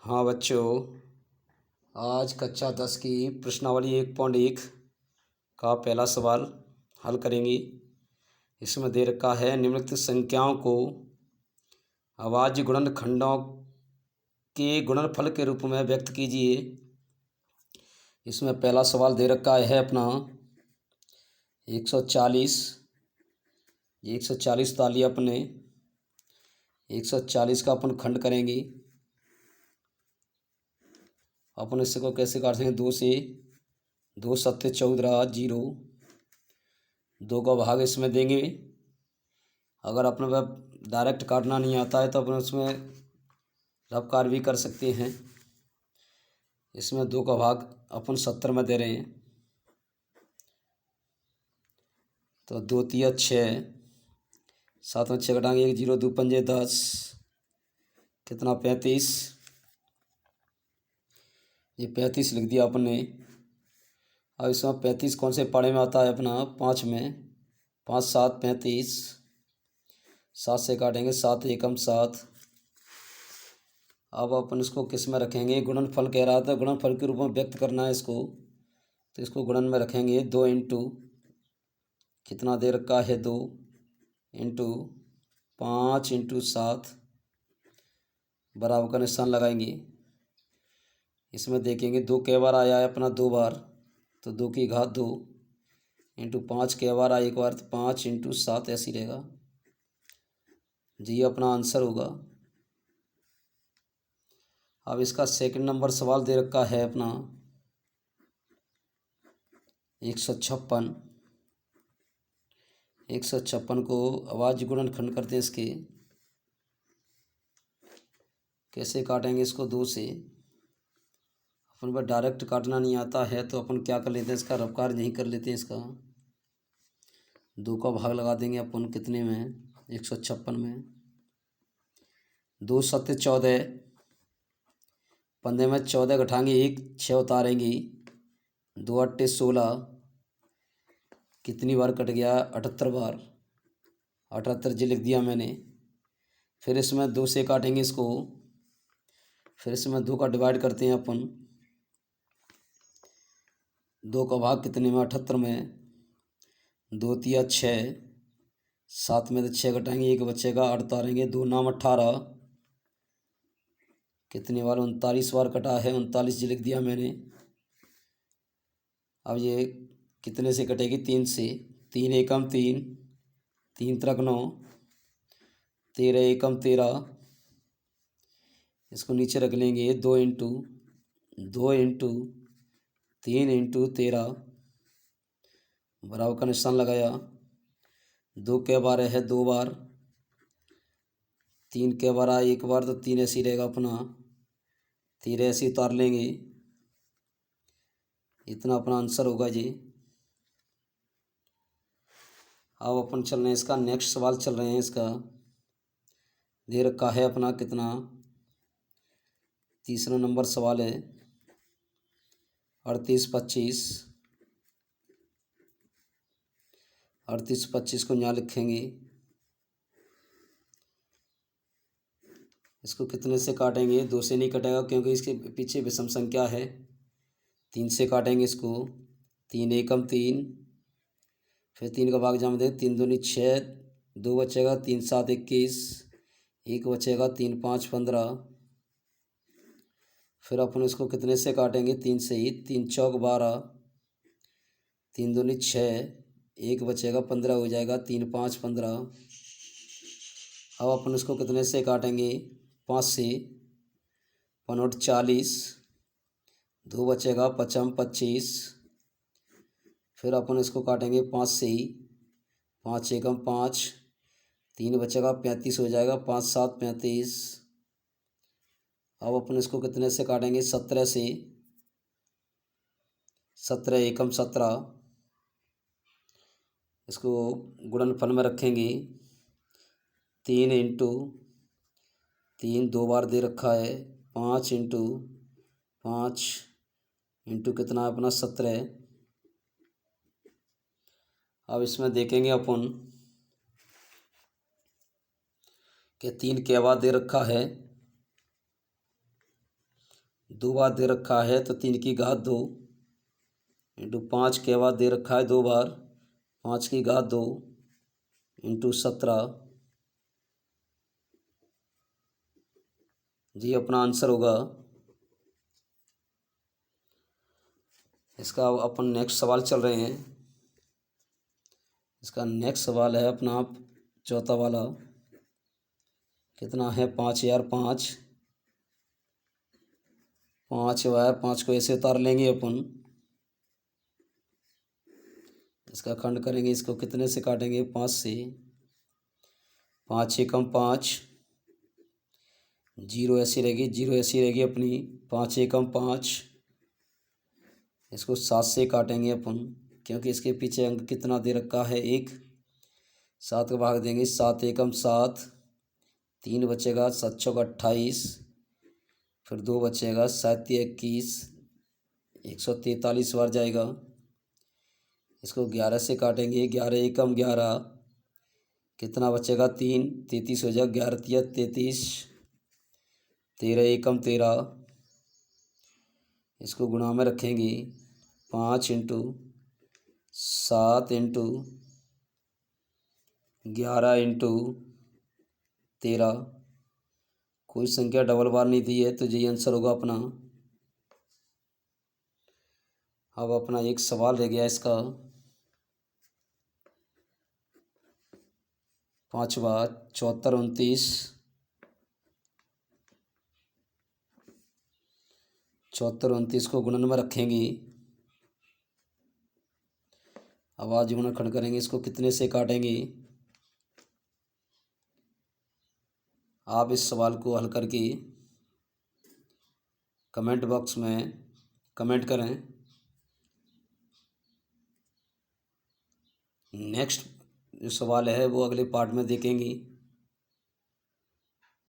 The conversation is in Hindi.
हाँ बच्चों, आज कक्षा 10 की प्रश्नावली 1.1 का पहला सवाल हल करेंगे। इसमें दे रखा है निम्नलिखित संख्याओं को अभाज्य गुणनखंडों के गुणनफल के रूप में व्यक्त कीजिए। इसमें पहला सवाल दे रखा है अपना 140। 140 ताली अपने 140 का अपन खंड करेंगे। अपन इसको कैसे काट देंगे? 2 से 2 सत्ते 14 जीरो 2 का भाग इसमें देंगे। अगर अपने पास डायरेक्ट काटना नहीं आता है तो अपन उसमें रफ कार भी कर सकते हैं। इसमें 2 का भाग अपन 70 में दे रहे हैं तो 2 तिया 6, 7 में 6 घटाएंगे 1 जीरो 2 पंजे 10, कितना 35। ये 35 लिख दिया अपन ने। अब इसमें 35 कौन से पाड़े में आता है? अपना 5 में। 5 7 35, 7 से काटेंगे 7 एकम 7। अब अपन इसको किस में रखेंगे? गुणनफल कह रहा था, गुणनफल के रूप में व्यक्त करना है इसको, तो इसको गुणन में रखेंगे। 2 इंटू कितना दे रखा है? 2 इंटू 5 इंटू 7 बराबर का निशान लगाएंगे। इसमें देखेंगे 2 कै बार आया है? अपना 2 बार, तो 2 की घात 2 इंटू 5 कै बार आया? 1 बार, तो 5 इंटू 7 ऐसी रहेगा जी, अपना आंसर होगा। अब इसका सेकंड नंबर सवाल दे रखा है अपना 156। 156 को अभाज्य गुणनखंड करते हैं। इसके कैसे काटेंगे? इसको 2 से। अपन पर डायरेक्ट काटना नहीं आता है तो अपन क्या कर लेते हैं? इसका रफकार नहीं कर लेते हैं। इसका 2 का भाग लगा देंगे अपन कितने में? 156 में। 2 सत्ते 14, 15 में 14 घटाएंगे 1, 6 उतारेंगे, 2 अट्टे 16, कितनी बार कट गया? 78 बार। 78 जी लिख दिया मैंने। फिर इसमें 2 से काटेंगे इसको। फिर इसमें 2 का डिवाइड करते हैं अपन। 2 का भाग कितने में? 78 में। 2 तिया 6, 7 में से 6 घटाएंगे 1 बचेगा, 8 उतारेंगे, 2 नाम 18, कितनी बार? 39 बार कटा है। 39 जी लिख दिया मैंने। अब ये कितने से कटेगी? 3 से। 3 एकम 3, 3 त्रिक 9, 13 एकम 13। इसको नीचे रख लेंगे। 2 इंटू 2 इंटू 3 इंटू 13 बराबर का निशान लगाया। 2 कै बार है? 2 बार। 3 कै बार आया? 1 बार, तो 3 ऐसी रहेगा अपना। 13 ऐसी उतार लेंगे। इतना अपना आंसर होगा जी। अब अपन चल रहे हैं इसका नेक्स्ट सवाल चल रहे हैं। इसका दे रखा है अपना कितना? तीसरा नंबर सवाल है 38 25। 38 25 को यहाँ लिखेंगे। इसको कितने से काटेंगे? 2 से नहीं कटेगा क्योंकि इसके पीछे विषम संख्या है। 3 से काटेंगे इसको। 3 एकम 3, फिर 3 का भाग जमा दे। 3 दूनी 6, 2 बचेगा। 3 7 21, 1 बचेगा। 3 5 15। फिर अपन इसको कितने से काटेंगे? 3 से ही। 3 चौक 12, 3 दूनी 6, 1 बचेगा। 15 हो जाएगा। 3 5 15। अब अपन इसको कितने से काटेंगे? 5 से। 5 40, 2 बचेगा। 5 25। फिर अपन इसको काटेंगे 5 से ही। 5 एकम 5, 3 बचेगा। 35 हो जाएगा। 5 7 35। अब अपन इसको कितने से काटेंगे? 17 से। 17 एकम 17। इसको गुणनफल में रखेंगे। 3 इंटू 3 2 बार दे रखा है। 5 इंटू 5 इंटू कितना अपना? 17। अब इसमें देखेंगे अपन कि 3 कै बार दे रखा है? दो बार दे रखा है तो 3 की घात 2 इंटू 5 के बाद दे रखा है 2 बार 5 की घात 2 इंटू 17। जी अपना आंसर होगा। इसका अपन नेक्स्ट सवाल चल रहे हैं। इसका नेक्स्ट सवाल है अपना चौथा वाला। कितना है 5,005। 5 को ऐसे उतार लेंगे अपन। इसका खंड करेंगे, इसको कितने से काटेंगे 5 से। 5 एकम 5, जीरो ऐसी रहेगी, जीरो ऐसी रहेगी अपनी। 5 एकम 5, इसको 7 से काटेंगे अपन, क्योंकि इसके पीछे अंक कितना दे रखा है 1। 7 का भाग देंगे, 7 एकम 7, 3 बचेगा, 7 चौक 28, फिर 2 बचेगा, 7 21, 143 बार जाएगा। इसको 11 से काटेंगे, 11 एकम 11, कितना बचेगा 3, 33 हो जाएगा, 11 तिया 33, 13 एकम 13। इसको गुणा में रखेंगे, 5 इंटू 7 इंटू 11 इंटू 13। कोई संख्या डबल बार नहीं दी है तो यही आंसर होगा अपना। अब अपना एक सवाल रह गया इसका 5वां 74 29। 74 29 को गुणन में रखेंगे। अब आज गुणनखंड करेंगे, इसको कितने से काटेंगे। आप इस सवाल को हल करके कमेंट बॉक्स में कमेंट करें। नेक्स्ट जो सवाल है वो अगले पार्ट में देखेंगे।